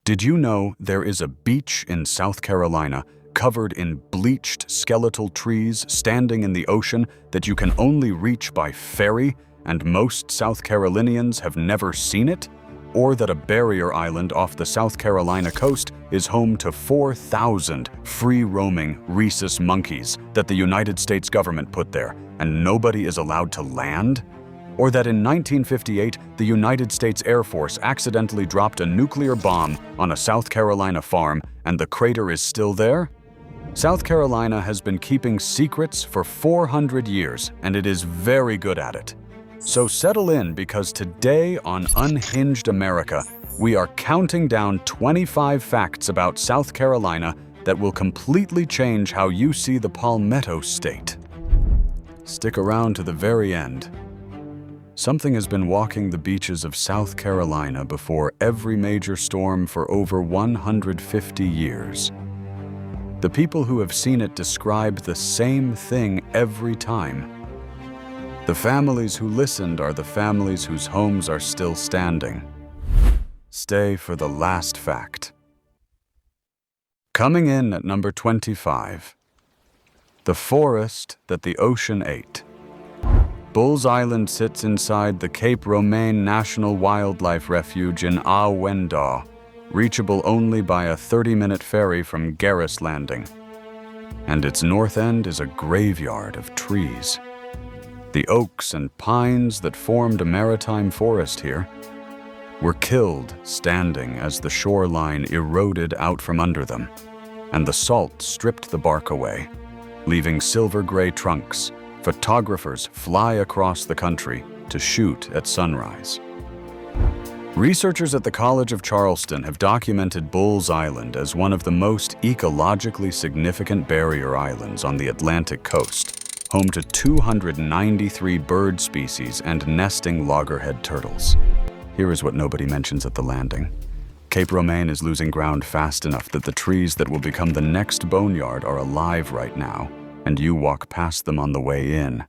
Did you know there is a beach in South Carolina covered in bleached skeletal trees standing in the ocean that you can only reach by ferry, and most South Carolinians have never seen it? Or that a barrier island off the South Carolina coast is home to 4,000 free-roaming rhesus monkeys that the United States government put there, and nobody is allowed to land? Or that in 1958, the United States Air Force accidentally dropped a nuclear bomb on a South Carolina farm and the crater is still there? South Carolina has been keeping secrets for 400 years, and it is very good at it. So settle in, because today on Unhinged America, we are counting down 25 facts about South Carolina that will completely change how you see the Palmetto State. Stick around to the very end. Something has been walking the beaches of South Carolina before every major storm for over 150 years. The people who have seen it describe the same thing every time. The families who listened are the families whose homes are still standing. Stay for the last fact. Coming in at number 25. The forest that the ocean ate. Bulls Island sits inside the Cape Romaine National Wildlife Refuge in Wendaw, reachable only by a 30-minute ferry from Garris Landing. And its north end is a graveyard of trees. The oaks and pines that formed a maritime forest here were killed standing as the shoreline eroded out from under them, and the salt stripped the bark away, leaving silver-gray trunks. Photographers fly across the country to shoot at sunrise. Researchers at the College of Charleston have documented Bulls Island as one of the most ecologically significant barrier islands on the Atlantic coast, home to 293 bird species and nesting loggerhead turtles. Here is what nobody mentions at the landing. Cape Romaine is losing ground fast enough that the trees that will become the next boneyard are alive right now, and you walk past them on the way in.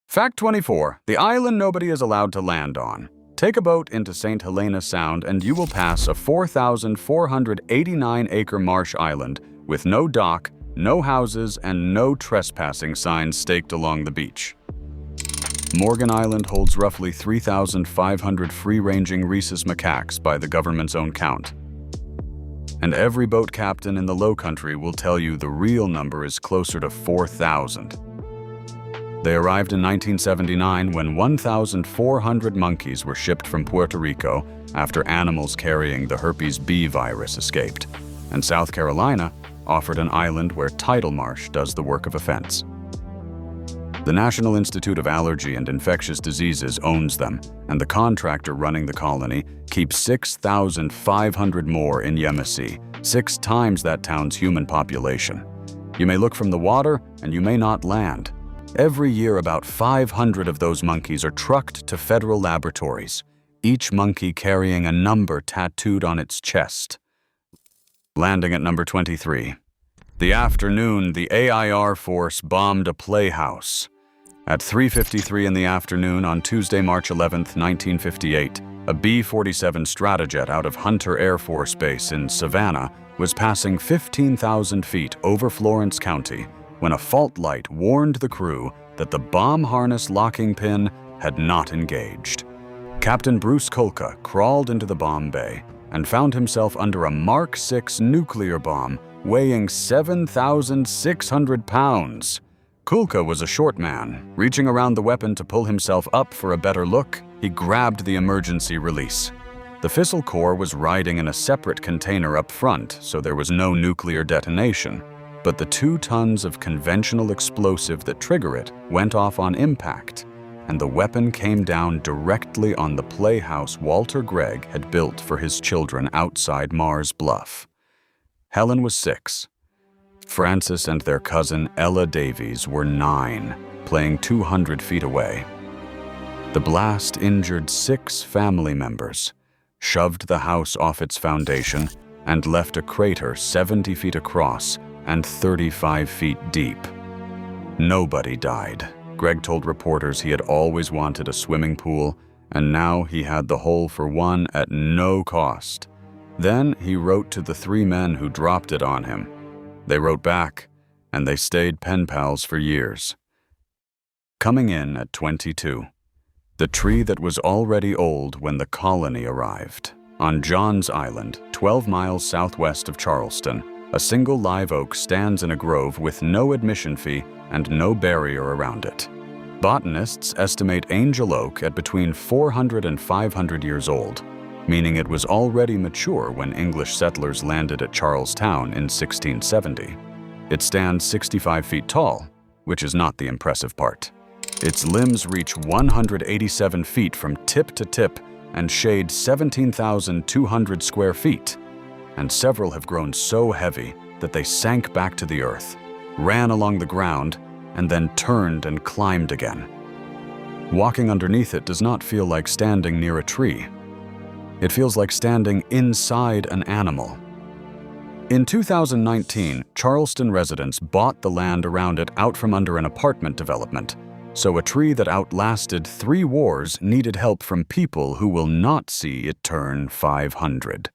Fact 24. The island nobody is allowed to land on. Take a boat into St. Helena Sound and you will pass a 4,489-acre marsh island with no dock, no houses, and no trespassing signs staked along the beach. Morgan Island holds roughly 3,500 free-ranging rhesus macaques by the government's own count. And every boat captain in the Lowcountry will tell you the real number is closer to 4,000. They arrived in 1979 when 1,400 monkeys were shipped from Puerto Rico after animals carrying the herpes B virus escaped, and South Carolina offered an island where tidal marsh does the work of a fence. The National Institute of Allergy and Infectious Diseases owns them, and the contractor running the colony keeps 6,500 more in Yemassee, 6 times that town's human population. You may look from the water, and you may not land. Every year, about 500 of those monkeys are trucked to federal laboratories, each monkey carrying a number tattooed on its chest. Landing at number 23. The afternoon, the AIR force bombed a playhouse. At 3:53 in the afternoon on Tuesday, March 11, 1958, a B-47 Stratojet out of Hunter Air Force Base in Savannah was passing 15,000 feet over Florence County when a fault light warned the crew that the bomb harness locking pin had not engaged. Captain Bruce Kulka crawled into the bomb bay and found himself under a Mark 6 nuclear bomb weighing 7,600 pounds. Kulka was a short man. Reaching around the weapon to pull himself up for a better look, he grabbed the emergency release. The fissile core was riding in a separate container up front, so there was no nuclear detonation. But the 2 tons of conventional explosive that trigger it went off on impact, and the weapon came down directly on the playhouse Walter Gregg had built for his children outside Mars Bluff. Helen was 6. Francis and their cousin Ella Davies were 9, playing 200 feet away. The blast injured 6 family members, shoved the house off its foundation, and left a crater 70 feet across and 35 feet deep. Nobody died. Gregg told reporters he had always wanted a swimming pool, and now he had the hole for one at no cost. Then he wrote to the 3 men who dropped it on him. They wrote back, and they stayed pen pals for years. Coming in at 22, the tree that was already old when the colony arrived. On John's Island, 12 miles southwest of Charleston, a single live oak stands in a grove with no admission fee and no barrier around it. Botanists estimate Angel Oak at between 400 and 500 years old, meaning it was already mature when English settlers landed at Charlestown in 1670. It stands 65 feet tall, which is not the impressive part. Its limbs reach 187 feet from tip to tip and shade 17,200 square feet, and several have grown so heavy that they sank back to the earth, ran along the ground, and then turned and climbed again. Walking underneath it does not feel like standing near a tree. It feels like standing inside an animal. In 2019, Charleston residents bought the land around it out from under an apartment development, so a tree that outlasted 3 wars needed help from people who will not see it turn 500.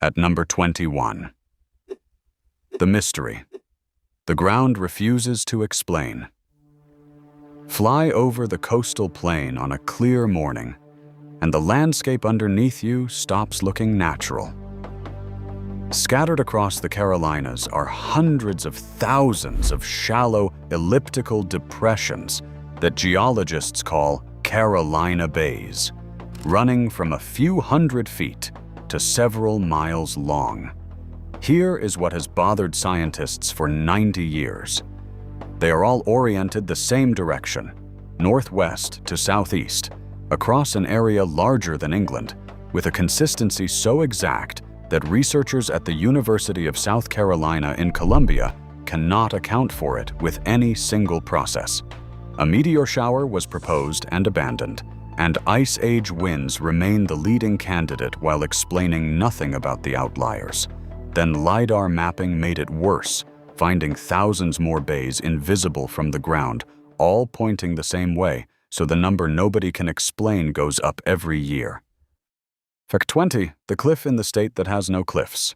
At number 21. The mystery. The ground refuses to explain. Fly over the coastal plain on a clear morning, and the landscape underneath you stops looking natural. Scattered across the Carolinas are hundreds of thousands of shallow, elliptical depressions that geologists call Carolina Bays, running from a few hundred feet to several miles long. Here is what has bothered scientists for 90 years. They are all oriented the same direction, northwest to southeast, across an area larger than England, with a consistency so exact that researchers at the University of South Carolina in Columbia cannot account for it with any single process. A meteor shower was proposed and abandoned, and Ice Age winds remain the leading candidate while explaining nothing about the outliers. Then LiDAR mapping made it worse, finding thousands more bays invisible from the ground, all pointing the same way, so the number nobody can explain goes up every year. Fact 20, the cliff in the state that has no cliffs.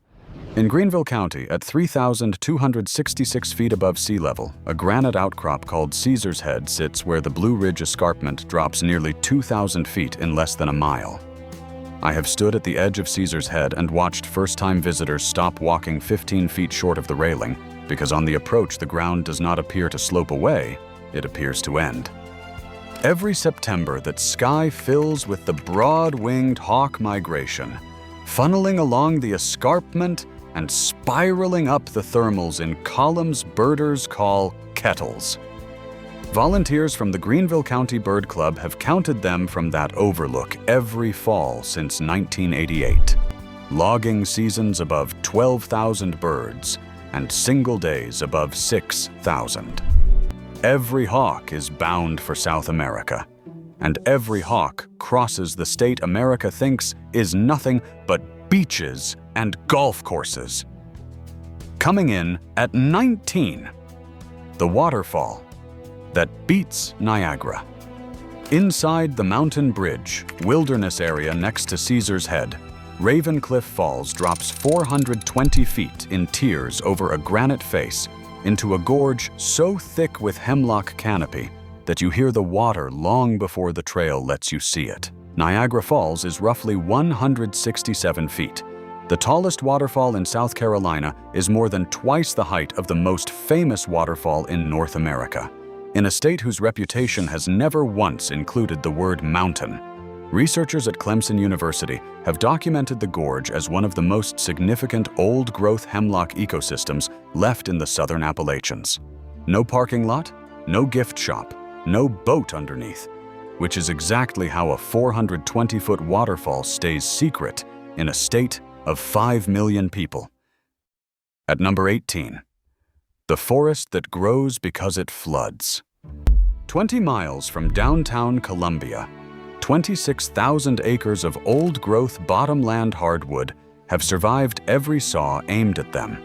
In Greenville County, at 3,266 feet above sea level, a granite outcrop called Caesar's Head sits where the Blue Ridge Escarpment drops nearly 2,000 feet in less than a mile. I have stood at the edge of Caesar's Head and watched first-time visitors stop walking 15 feet short of the railing, because on the approach the ground does not appear to slope away, it appears to end. Every September that sky fills with the broad-winged hawk migration, funneling along the escarpment and spiraling up the thermals in columns birders call kettles. Volunteers from the Greenville County Bird Club have counted them from that overlook every fall since 1988, logging seasons above 12,000 birds and single days above 6,000. Every hawk is bound for South America, and every hawk crosses the state America thinks is nothing but beaches and golf courses. Coming in at 19, the waterfall that beats Niagara. Inside the mountain bridge, wilderness area next to Caesar's Head, Raven Cliff Falls drops 420 feet in tiers over a granite face into a gorge so thick with hemlock canopy that you hear the water long before the trail lets you see it. Niagara Falls is roughly 167 feet. The tallest waterfall in South Carolina is more than twice the height of the most famous waterfall in North America. In a state whose reputation has never once included the word mountain, researchers at Clemson University have documented the gorge as one of the most significant old-growth hemlock ecosystems left in the southern Appalachians. No parking lot, no gift shop, no boat underneath, which is exactly how a 420-foot waterfall stays secret in a state of 5 million people. At number 18, the forest that grows because it floods. 20 miles from downtown Columbia, 26,000 acres of old-growth bottomland hardwood have survived every saw aimed at them,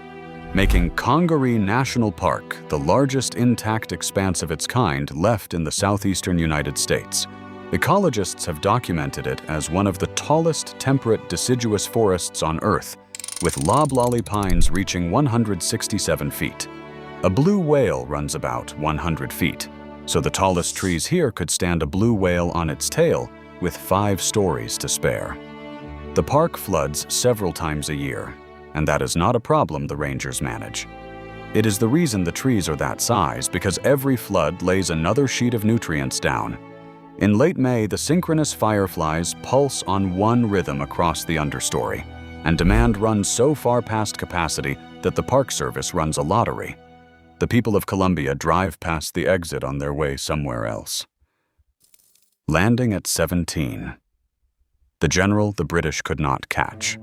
making Congaree National Park the largest intact expanse of its kind left in the southeastern United States. Ecologists have documented it as one of the tallest temperate deciduous forests on Earth, with loblolly pines reaching 167 feet. A blue whale runs about 100 feet, so the tallest trees here could stand a blue whale on its tail with 5 stories to spare. The park floods several times a year, and that is not a problem the rangers manage. It is the reason the trees are that size, because every flood lays another sheet of nutrients down. In late May, the synchronous fireflies pulse on one rhythm across the understory, and demand runs so far past capacity that the Park Service runs a lottery. The people of Columbia drive past the exit on their way somewhere else. Landing at 17. The general the British could not catch.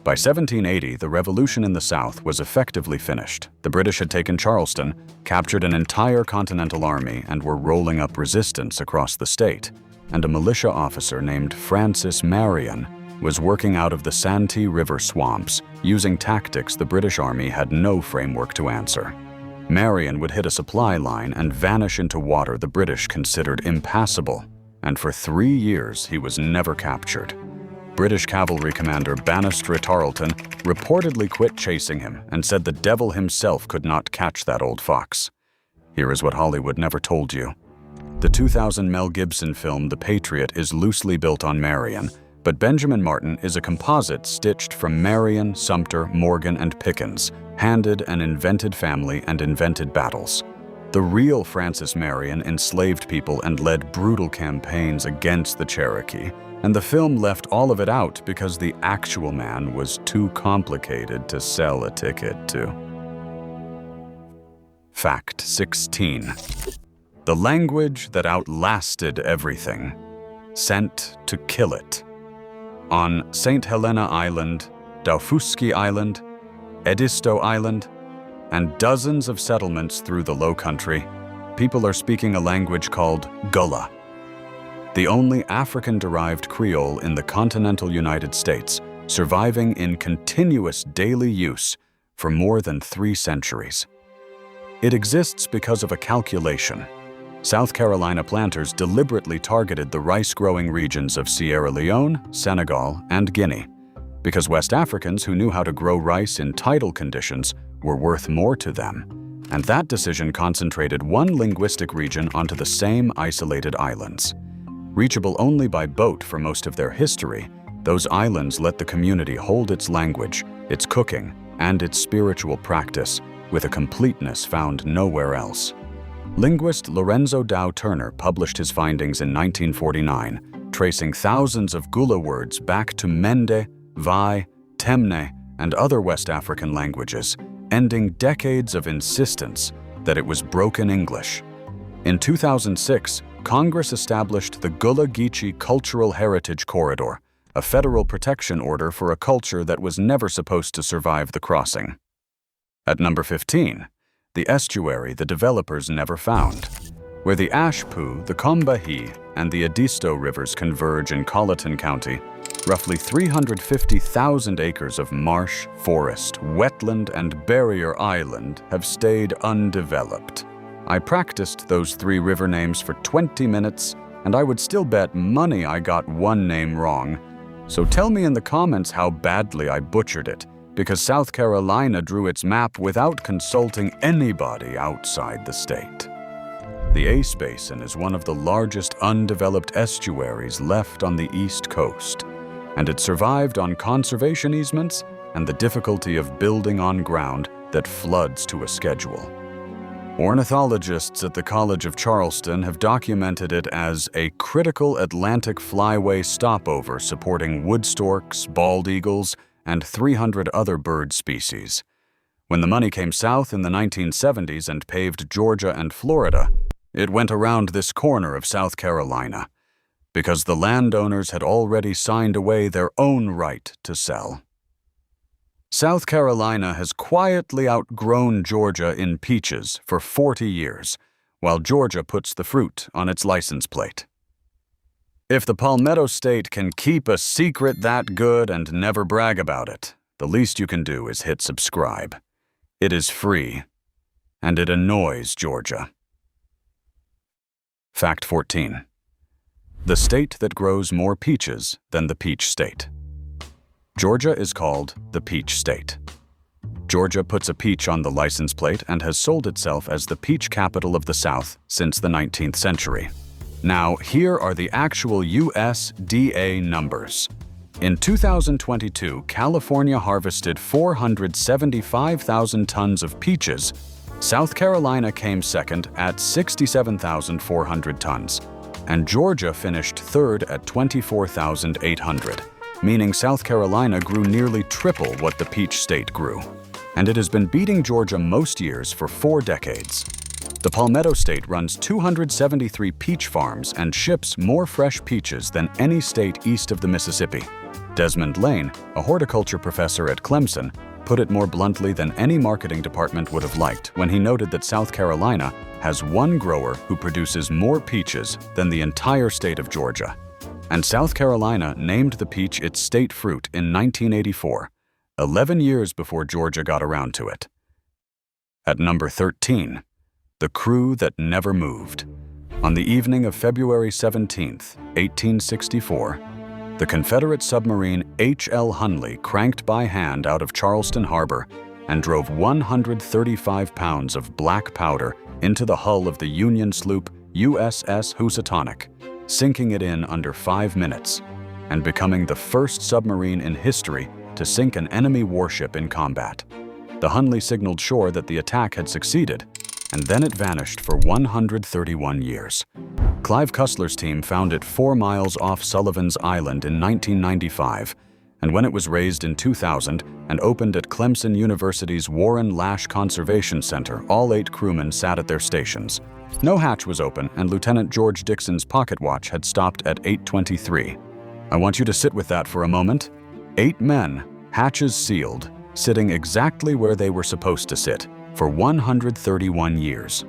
By 1780, the revolution in the South was effectively finished. The British had taken Charleston, captured an entire Continental Army, and were rolling up resistance across the state. And a militia officer named Francis Marion was working out of the Santee River swamps, using tactics the British Army had no framework to answer. Marion would hit a supply line and vanish into water the British considered impassable, and for 3 years he was never captured. British cavalry commander Banastre Tarleton reportedly quit chasing him and said the devil himself could not catch that old fox. Here is what Hollywood never told you. The 2000 Mel Gibson film The Patriot is loosely built on Marion, but Benjamin Martin is a composite stitched from Marion, Sumter, Morgan, and Pickens, handed an invented family and invented battles. The real Francis Marion enslaved people and led brutal campaigns against the Cherokee, and the film left all of it out because the actual man was too complicated to sell a ticket to. Fact 16. The language that outlasted everything. Sent to kill it. On St. Helena Island, Daufuski Island, Edisto Island, and dozens of settlements through the Low Country, people are speaking a language called Gullah, the only African-derived Creole in the continental United States, surviving in continuous daily use for more than 3 centuries. It exists because of a calculation. South Carolina planters deliberately targeted the rice-growing regions of Sierra Leone, Senegal, and Guinea, because West Africans who knew how to grow rice in tidal conditions were worth more to them, and that decision concentrated one linguistic region onto the same isolated islands. Reachable only by boat for most of their history, those islands let the community hold its language, its cooking, and its spiritual practice with a completeness found nowhere else. Linguist Lorenzo Dow Turner published his findings in 1949, tracing thousands of Gullah words back to Mende, Vai, Temne, and other West African languages, ending decades of insistence that it was broken English. In 2006, Congress established the Gullah Geechee Cultural Heritage Corridor, a federal protection order for a culture that was never supposed to survive the crossing. At number 15, the estuary the developers never found. Where the Ashpoo, the Combahee, and the Edisto rivers converge in Colleton County, roughly 350,000 acres of marsh, forest, wetland, and barrier island have stayed undeveloped. I practiced those 3 river names for 20 minutes, and I would still bet money I got one name wrong. So tell me in the comments how badly I butchered it, because South Carolina drew its map without consulting anybody outside the state. The Ace Basin is one of the largest undeveloped estuaries left on the East Coast, and it survived on conservation easements and the difficulty of building on ground that floods to a schedule. Ornithologists at the College of Charleston have documented it as a critical Atlantic flyway stopover supporting wood storks, bald eagles, and 300 other bird species. When the money came south in the 1970s and paved Georgia and Florida, it went around this corner of South Carolina, because the landowners had already signed away their own right to sell. South Carolina has quietly outgrown Georgia in peaches for 40 years, while Georgia puts the fruit on its license plate. If the Palmetto State can keep a secret that good and never brag about it, the least you can do is hit subscribe. It is free, and it annoys Georgia. Fact 14. The state that grows more peaches than the peach state. Georgia is called the peach state. Georgia puts a peach on the license plate and has sold itself as the peach capital of the South since the 19th century. Now, here are the actual USDA numbers. In 2022, California harvested 475,000 tons of peaches. South Carolina came second at 67,400 tons, and Georgia finished third at 24,800, meaning South Carolina grew nearly triple what the peach state grew. And it has been beating Georgia most years for 4 decades. The Palmetto State runs 273 peach farms and ships more fresh peaches than any state east of the Mississippi. Desmond Lane, a horticulture professor at Clemson, put it more bluntly than any marketing department would have liked when he noted that South Carolina has one grower who produces more peaches than the entire state of Georgia. And South Carolina named the peach its state fruit in 1984, 11 years before Georgia got around to it. At number 13, the crew that never moved. On the evening of February 17, 1864, the Confederate submarine H.L. Hunley cranked by hand out of Charleston Harbor and drove 135 pounds of black powder into the hull of the Union sloop USS Housatonic, sinking it in under 5 minutes and becoming the first submarine in history to sink an enemy warship in combat. The Hunley signaled shore that the attack had succeeded, and then it vanished for 131 years. Clive Cussler's team found it 4 miles off Sullivan's Island in 1995, and when it was raised in 2000 and opened at Clemson University's Warren Lash Conservation Center, all 8 crewmen sat at their stations. No hatch was open, and Lieutenant George Dixon's pocket watch had stopped at 8:23. I want you to sit with that for a moment. 8 men, hatches sealed, sitting exactly where they were supposed to sit for 131 years.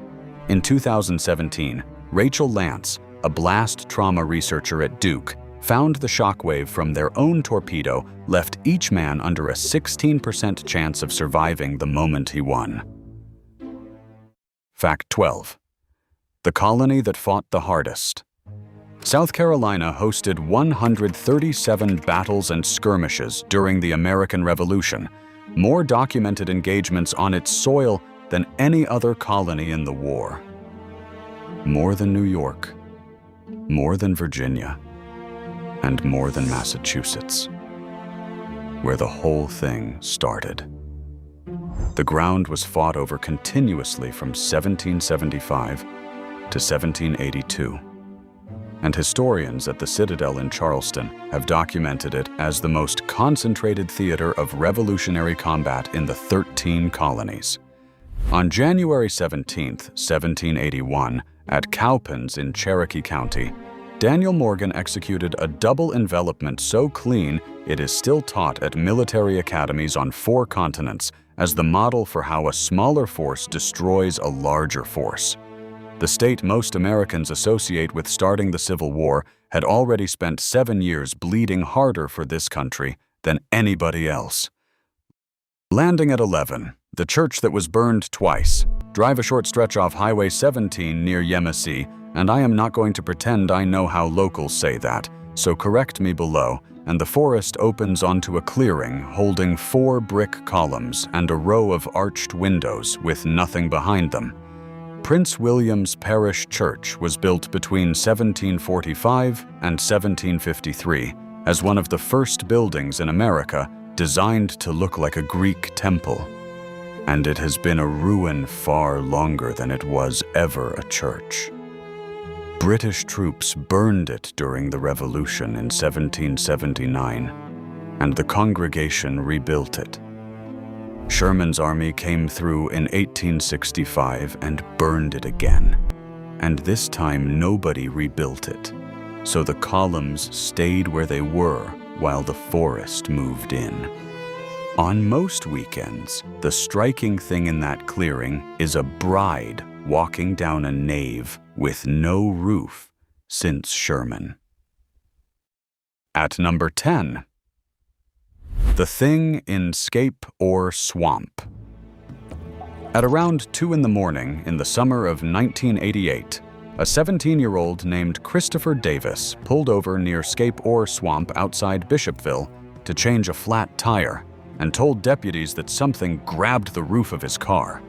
In 2017, Rachel Lance, a blast trauma researcher at Duke, found the shockwave from their own torpedo left each man under a 16% chance of surviving the moment he won. Fact 12. The colony that fought the hardest. South Carolina hosted 137 battles and skirmishes during the American Revolution, more documented engagements on its soil than any other colony in the war. More than New York, more than Virginia, and more than Massachusetts, where the whole thing started. The ground was fought over continuously from 1775 to 1782, and historians at the Citadel in Charleston have documented it as the most concentrated theater of revolutionary combat in the 13 colonies. On January 17, 1781, at Cowpens in Cherokee County, Daniel Morgan executed a double envelopment so clean it is still taught at military academies on 4 continents as the model for how a smaller force destroys a larger force. The state most Americans associate with starting the Civil War had already spent 7 years bleeding harder for this country than anybody else. Landing at 11, the church that was burned twice. Drive a short stretch off Highway 17 near Yemassee, and I am not going to pretend I know how locals say that, so correct me below, and the forest opens onto a clearing holding 4 brick columns and a row of arched windows with nothing behind them. Prince William's Parish Church was built between 1745 and 1753 as one of the first buildings in America designed to look like a Greek temple. And it has been a ruin far longer than it was ever a church. British troops burned it during the Revolution in 1779, and the congregation rebuilt it. Sherman's army came through in 1865 and burned it again, and this time nobody rebuilt it, so the columns stayed where they were while the forest moved in. On most weekends, the striking thing in that clearing is a bride walking down a nave with no roof since Sherman. At number 10, the thing in Scape or Swamp. At around 2 in the morning in the summer of 1988, A 17-year-old named Christopher Davis pulled over near Scape Ore Swamp outside Bishopville to change a flat tire and told deputies that something grabbed the roof of his car.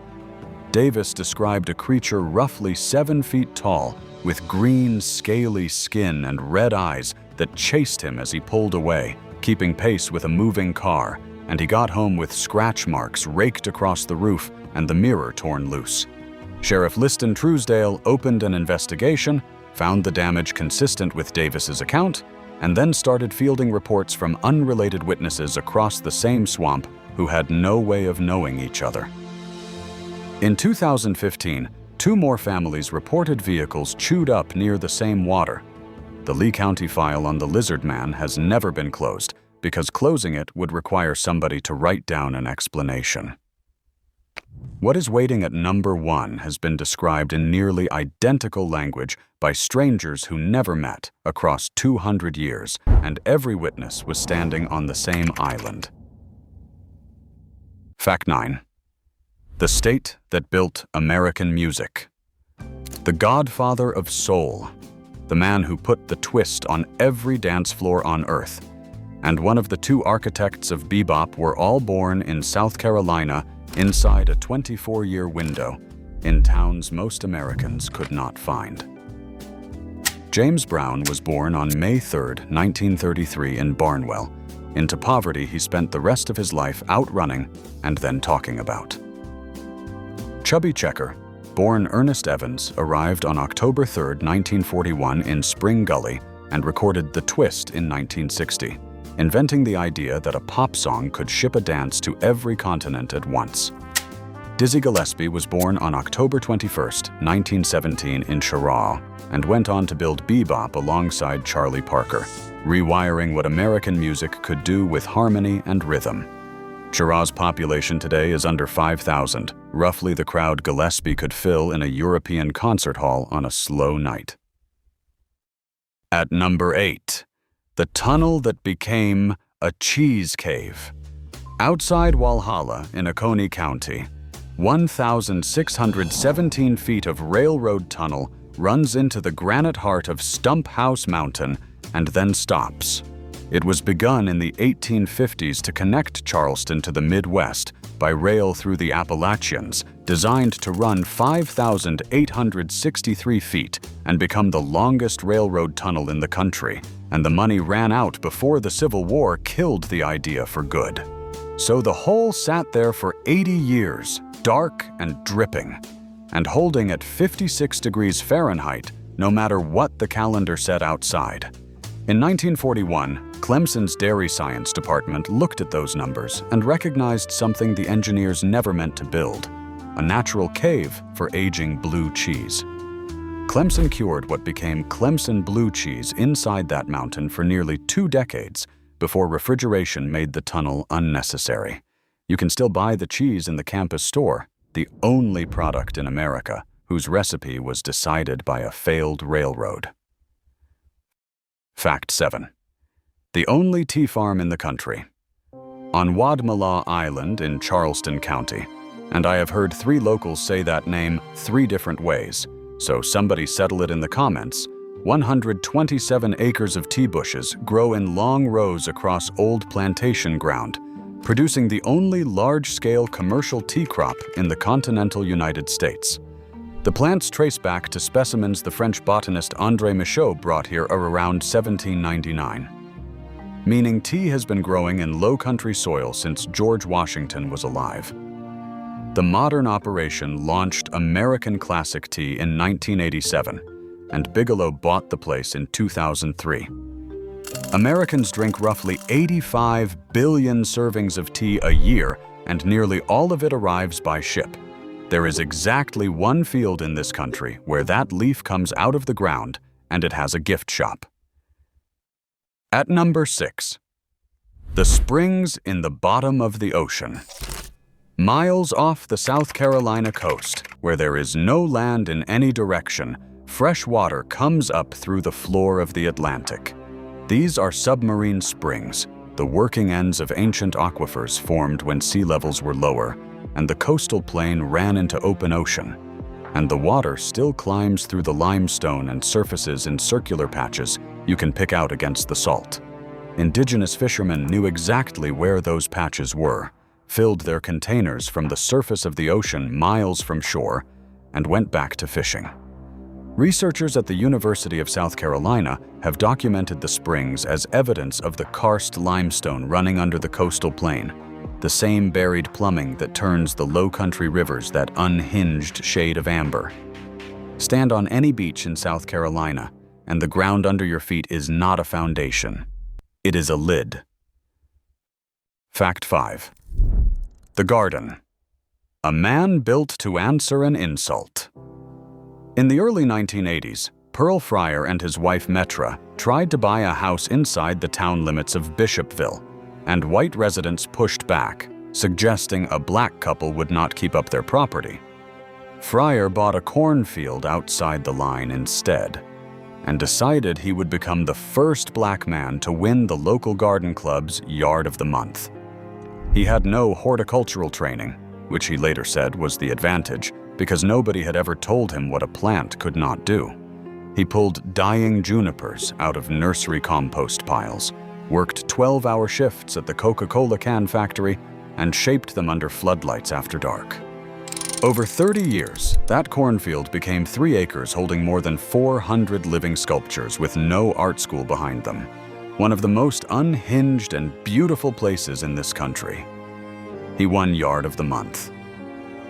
Davis described a creature roughly 7 feet tall with green, scaly skin and red eyes that chased him as he pulled away, keeping pace with a moving car, and he got home with scratch marks raked across the roof and the mirror torn loose. Sheriff Liston Truesdale opened an investigation, found the damage consistent with Davis's account, and then started fielding reports from unrelated witnesses across the same swamp who had no way of knowing each other. In 2015, 2 more families reported vehicles chewed up near the same water. The Lee County file on the Lizard Man has never been closed because closing it would require somebody to write down an explanation. What is waiting at number 1 has been described in nearly identical language by strangers who never met across 200 years, and every witness was standing on the same island. Fact 9. The state that built American music. The godfather of soul, the man who put the twist on every dance floor on earth, and one of the 2 architects of bebop were all born in South Carolina inside a 24-year window in towns most Americans could not find. James Brown was born on May 3, 1933 in Barnwell. Into poverty he spent the rest of his life outrunning and then talking about. Chubby Checker, born Ernest Evans, arrived on October 3, 1941 in Spring Gully and recorded The Twist in 1960. Inventing the idea that a pop song could ship a dance to every continent at once. Dizzy Gillespie was born on October 21, 1917 in Cheraw, and went on to build bebop alongside Charlie Parker, rewiring what American music could do with harmony and rhythm. Cheraw's population today is under 5,000, roughly the crowd Gillespie could fill in a European concert hall on a slow night. At number 8. The tunnel that became a cheese cave. Outside Walhalla in Oconee County, 1,617 feet of railroad tunnel runs into the granite heart of Stump House Mountain and then stops. It was begun in the 1850s to connect Charleston to the Midwest by rail through the Appalachians, designed to run 5,863 feet and become the longest railroad tunnel in the country. And the money ran out before the Civil War killed the idea for good. So the hole sat there for 80 years, dark and dripping, and holding at 56 degrees Fahrenheit, no matter what the calendar said outside. In 1941, Clemson's Dairy Science Department looked at those numbers and recognized something the engineers never meant to build: a natural cave for aging blue cheese. Clemson cured what became Clemson blue cheese inside that mountain for nearly 2 decades before refrigeration made the tunnel unnecessary. You can still buy the cheese in the campus store, the only product in America whose recipe was decided by a failed railroad. Fact 7. The only tea farm in the country. On Wadmalaw Island in Charleston County, and I have heard 3 locals say that name 3 different ways, so somebody settle it in the comments. 127 acres of tea bushes grow in long rows across old plantation ground, producing the only large-scale commercial tea crop in the continental United States. The plants trace back to specimens the French botanist André Michaux brought here around 1799. Meaning tea has been growing in low-country soil since George Washington was alive. The modern operation launched American Classic Tea in 1987, and Bigelow bought the place in 2003. Americans drink roughly 85 billion servings of tea a year, and nearly all of it arrives by ship. There is exactly 1 field in this country where that leaf comes out of the ground, and it has a gift shop. At number 6. The springs in the bottom of the ocean. Miles off the South Carolina coast, where there is no land in any direction, fresh water comes up through the floor of the Atlantic. These are submarine springs, the working ends of ancient aquifers formed when sea levels were lower, and the coastal plain ran into open ocean. and the water still climbs through the limestone and surfaces in circular patches you can pick out against the salt. Indigenous fishermen knew exactly where those patches were, filled their containers from the surface of the ocean miles from shore, and went back to fishing. Researchers at the University of South Carolina have documented the springs as evidence of the karst limestone running under the coastal plain, the same buried plumbing that turns the low-country rivers that unhinged shade of amber. Stand on any beach in South Carolina, and the ground under your feet is not a foundation. It is a lid. Fact 5. The Garden. A man built to answer an insult. In the early 1980s, Pearl Fryer and his wife Metra tried to buy a house inside the town limits of Bishopville, and white residents pushed back, suggesting a black couple would not keep up their property. Fryer bought a cornfield outside the line instead, and decided he would become the first black man to win the local garden club's Yard of the Month. He had no horticultural training, which he later said was the advantage, because nobody had ever told him what a plant could not do. He pulled dying junipers out of nursery compost piles, worked 12-hour shifts at the Coca-Cola can factory, and shaped them under floodlights after dark. Over 30 years, that cornfield became 3 acres holding more than 400 living sculptures with no art school behind them. One of the most unhinged and beautiful places in this country. He won Yard of the Month.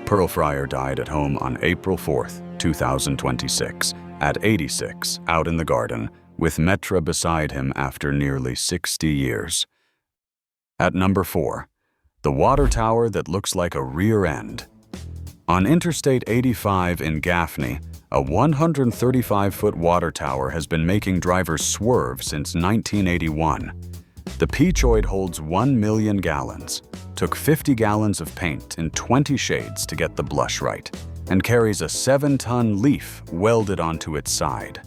Pearl Fryer died at home on April 4th, 2026, at 86, out in the garden, with Metra beside him after nearly 60 years. At number 4, the water tower that looks like a rear end. On Interstate 85 in Gaffney, a 135-foot water tower has been making drivers swerve since 1981. The Peachoid holds 1 million gallons, took 50 gallons of paint in 20 shades to get the blush right, and carries a 7-ton leaf welded onto its side.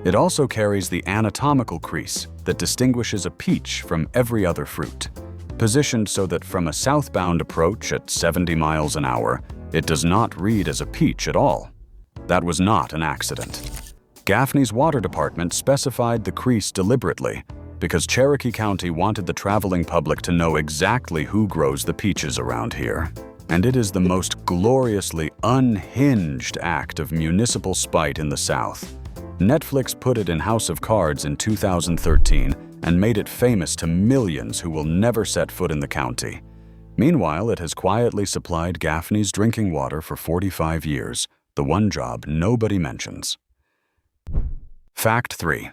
It also carries the anatomical crease that distinguishes a peach from every other fruit, positioned so that from a southbound approach at 70 miles an hour, it does not read as a peach at all. That was not an accident. Gaffney's water department specified the crease deliberately because Cherokee County wanted the traveling public to know exactly who grows the peaches around here. And it is the most gloriously unhinged act of municipal spite in the South. Netflix put it in House of Cards in 2013 and made it famous to millions who will never set foot in the county. Meanwhile, it has quietly supplied Gaffney's drinking water for 45 years, the one job nobody mentions. Fact 3.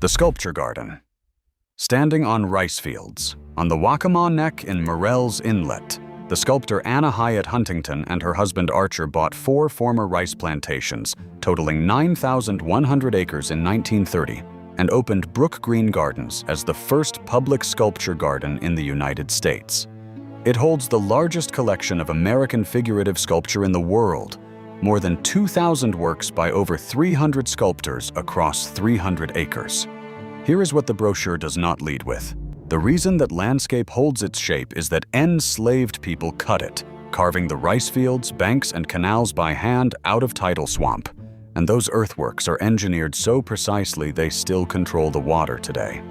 The Sculpture Garden. Standing on rice fields, on the Waccamaw Neck in Morell's Inlet, the sculptor Anna Hyatt Huntington and her husband Archer bought 4 former rice plantations, totaling 9,100 acres in 1930, and opened Brook Green Gardens as the first public sculpture garden in the United States. It holds the largest collection of American figurative sculpture in the world, more than 2,000 works by over 300 sculptors across 300 acres. Here is what the brochure does not lead with. The reason that landscape holds its shape is that enslaved people cut it, carving the rice fields, banks, and canals by hand out of tidal swamp. And those earthworks are engineered so precisely they still control the water today.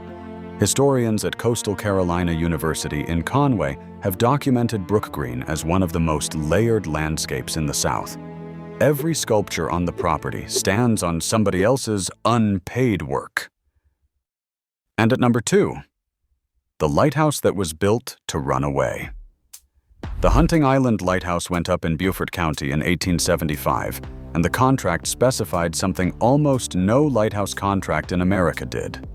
Historians at Coastal Carolina University in Conway have documented Brook Green as one of the most layered landscapes in the South. Every sculpture on the property stands on somebody else's unpaid work. And at number 2, the lighthouse that was built to run away. The Hunting Island Lighthouse went up in Beaufort County in 1875, and the contract specified something almost no lighthouse contract in America did: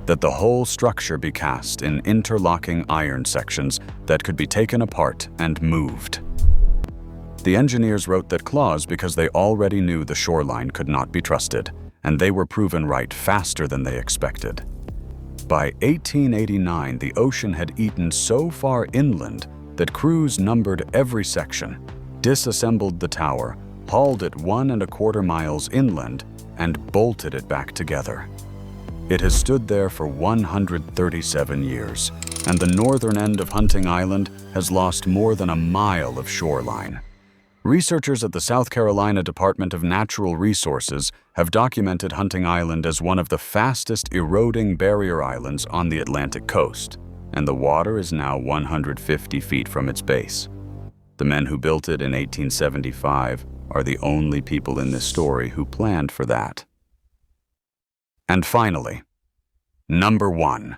that the whole structure be cast in interlocking iron sections that could be taken apart and moved. The engineers wrote that clause because they already knew the shoreline could not be trusted, and they were proven right faster than they expected. By 1889, the ocean had eaten so far inland that crews numbered every section, disassembled the tower, hauled it 1¼ miles inland, and bolted it back together. It has stood there for 137 years, and the northern end of Hunting Island has lost more than a mile of shoreline. Researchers at the South Carolina Department of Natural Resources have documented Hunting Island as one of the fastest eroding barrier islands on the Atlantic coast, and the water is now 150 feet from its base. The men who built it in 1875 are the only people in this story who planned for that. And finally, number 1.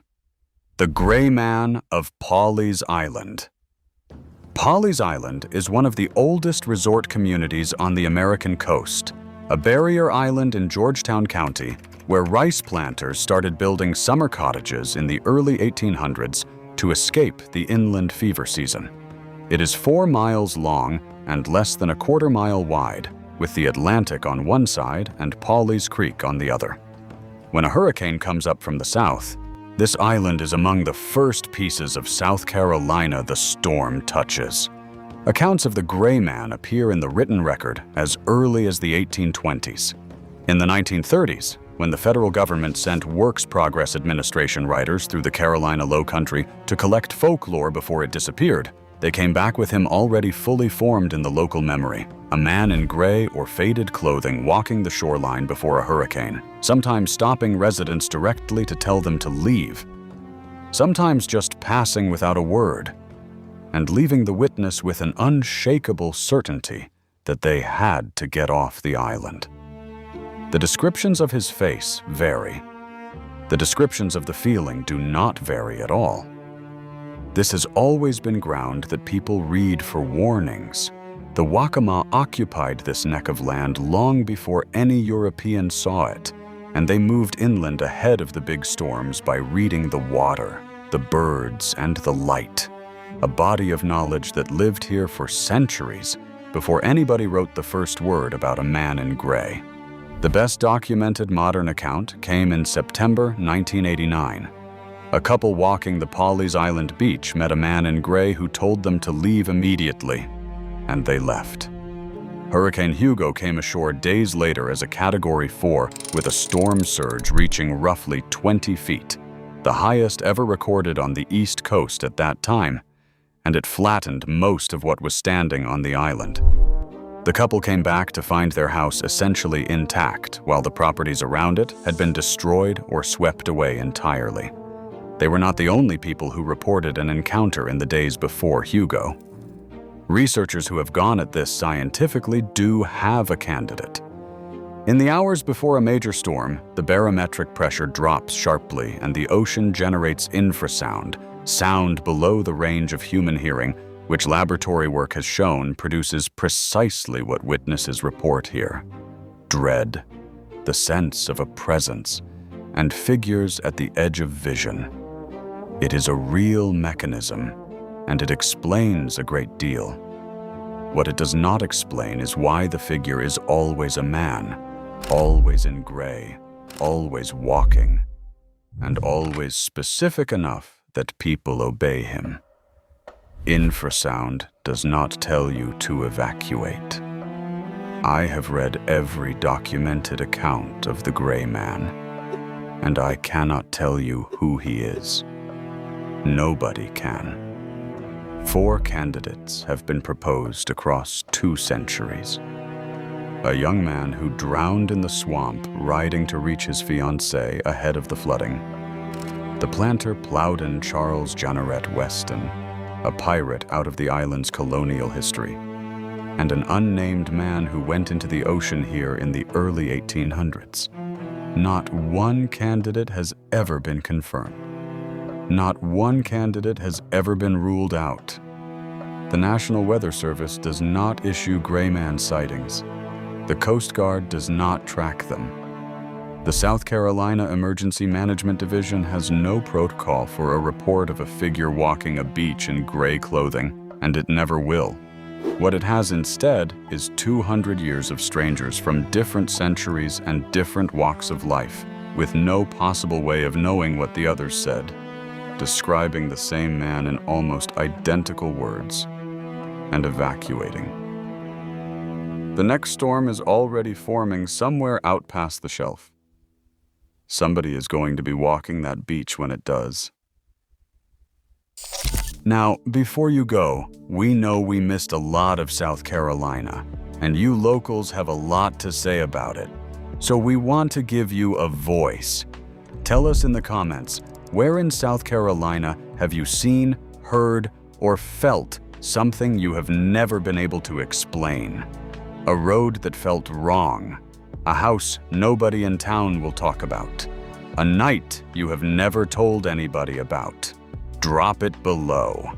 The Gray Man of Pawleys Island. Pawleys Island is one of the oldest resort communities on the American coast, a barrier island in Georgetown County where rice planters started building summer cottages in the early 1800s to escape the inland fever season. It is 4 miles long and less than a quarter-mile wide, with the Atlantic on one side and Pawleys Creek on the other. When a hurricane comes up from the south, this island is among the first pieces of South Carolina the storm touches. Accounts of the Gray Man appear in the written record as early as the 1820s. In the 1930s, when the federal government sent Works Progress Administration writers through the Carolina Lowcountry to collect folklore before it disappeared, they came back with him already fully formed in the local memory, a man in gray or faded clothing walking the shoreline before a hurricane, sometimes stopping residents directly to tell them to leave, sometimes just passing without a word, and leaving the witness with an unshakable certainty that they had to get off the island. The descriptions of his face vary. The descriptions of the feeling do not vary at all. This has always been ground that people read for warnings. The Waccamaw occupied this neck of land long before any European saw it, and they moved inland ahead of the big storms by reading the water, the birds, and the light, a body of knowledge that lived here for centuries before anybody wrote the first word about a man in gray. The best documented modern account came in September 1989. A couple walking the Pawleys Island beach met a man in gray who told them to leave immediately, and they left. Hurricane Hugo came ashore days later as a Category 4 with a storm surge reaching roughly 20 feet, the highest ever recorded on the East Coast at that time, and it flattened most of what was standing on the island. The couple came back to find their house essentially intact, while the properties around it had been destroyed or swept away entirely. They were not the only people who reported an encounter in the days before Hugo. Researchers who have gone at this scientifically do have a candidate. In the hours before a major storm, the barometric pressure drops sharply and the ocean generates infrasound, sound below the range of human hearing, which laboratory work has shown produces precisely what witnesses report here: dread, the sense of a presence, and figures at the edge of vision. It is a real mechanism, and it explains a great deal. What it does not explain is why the figure is always a man, always in gray, always walking, and always specific enough that people obey him. Infrasound does not tell you to evacuate. I have read every documented account of the Gray Man, and I cannot tell you who he is. Nobody can. 4 candidates have been proposed across 2 centuries. A young man who drowned in the swamp riding to reach his fiancée ahead of the flooding. The planter Plowden Charles Janneret Weston, a pirate out of the island's colonial history, and an unnamed man who went into the ocean here in the early 1800s. Not one candidate has ever been confirmed. Not one candidate has ever been ruled out. The National Weather Service does not issue Gray Man sightings. The Coast Guard does not track them. The South Carolina Emergency Management Division has no protocol for a report of a figure walking a beach in gray clothing, and it never will. What it has instead is 200 years of strangers from different centuries and different walks of life, with no possible way of knowing what the others said, describing the same man in almost identical words, and evacuating. The next storm is already forming somewhere out past the shelf. Somebody is going to be walking that beach when it does. Now, before you go, we know we missed a lot of South Carolina, and you locals have a lot to say about it. So we want to give you a voice. Tell us in the comments, where in South Carolina have you seen, heard, or felt something you have never been able to explain? A road that felt wrong, a house nobody in town will talk about, a night you have never told anybody about. Drop it below.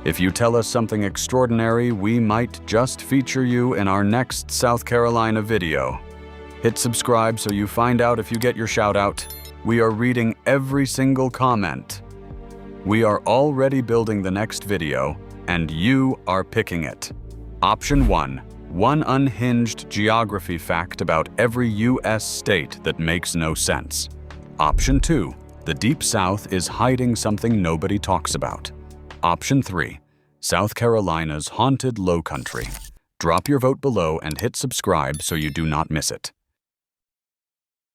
If you tell us something extraordinary, we might just feature you in our next South Carolina video. Hit subscribe so you find out if you get your shout out. We are reading every single comment. We are already building the next video, and you are picking it. Option 1. One unhinged geography fact about every U.S. state that makes no sense. Option 2. The Deep South is hiding something nobody talks about. Option 3. South Carolina's haunted Lowcountry. Drop your vote below and hit subscribe so you do not miss it.